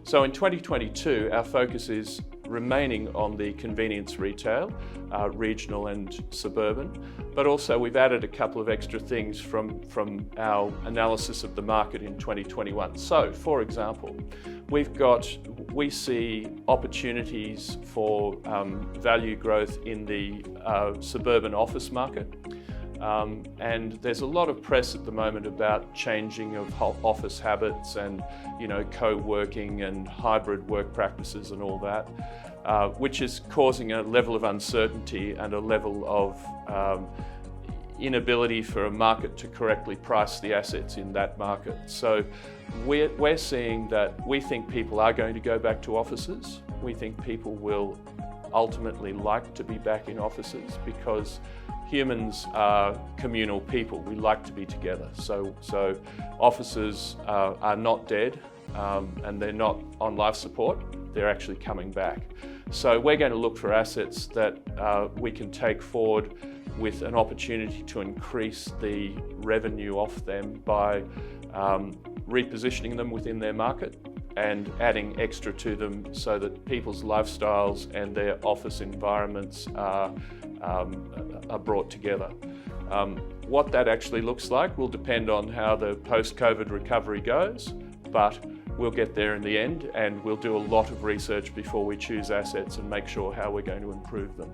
So in 2022, our focus is remaining on the convenience retail, regional and suburban, but also we've added a couple of extra things from our analysis of the market in 2021. So, for example, we see opportunities for value growth in the suburban office market. And there's a lot of press at the moment about changing of office habits and, co-working and hybrid work practices and all that, which is causing a level of uncertainty and a level of inability for a market to correctly price the assets in that market. So we're seeing that we think people are going to go back to offices. We think people will ultimately like to be back in offices because humans are communal people. We like to be together. So offices are not dead and they're not on life support. They're actually coming back. So we're going to look for assets that we can take forward with an opportunity to increase the revenue off them by repositioning them within their market and adding extra to them so that people's lifestyles and their office environments are brought together. What that actually looks like will depend on how the post-COVID recovery goes, but we'll get there in the end, and we'll do a lot of research before we choose assets and make sure how we're going to improve them.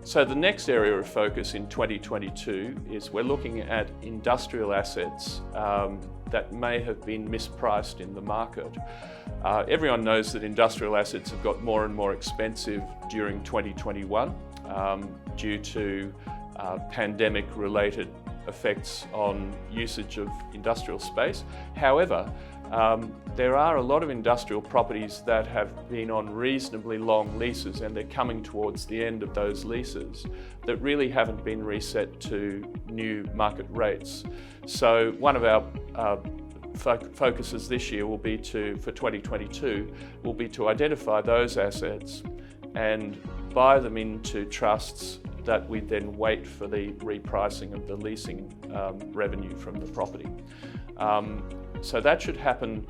So the next area of focus in 2022 is we're looking at industrial assets that may have been mispriced in the market. Everyone knows that industrial assets have got more and more expensive during 2021 due to pandemic-related effects on usage of industrial space. However, there are a lot of industrial properties that have been on reasonably long leases, and they're coming towards the end of those leases that really haven't been reset to new market rates. So one of our focuses this year will be for 2022 will be to identify those assets and buy them into trusts that we then wait for the repricing of the leasing revenue from the property. So that should happen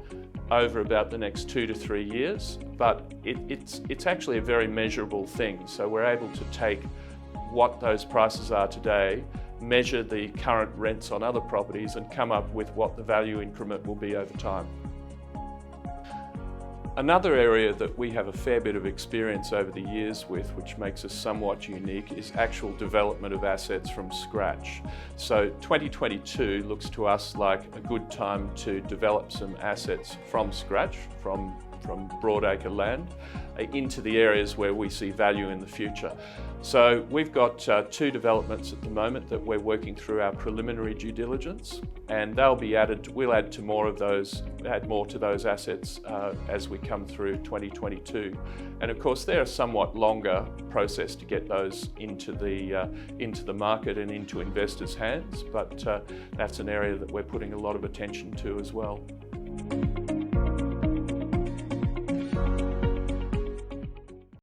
over about the next 2 to 3 years, but it's actually a very measurable thing. So we're able to take what those prices are today, measure the current rents on other properties, and come up with what the value increment will be over time. Another area that we have a fair bit of experience over the years with, which makes us somewhat unique, is actual development of assets from scratch. So 2022 looks to us like a good time to develop some assets from scratch, from broadacre land, into the areas where we see value in the future. So we've got 2 developments at the moment that we're working through our preliminary due diligence, and they'll be added. We'll add to more of those, add more to those assets as we come through 2022. And of course, they're a somewhat longer process to get those into the market and into investors' hands, but that's an area that we're putting a lot of attention to as well.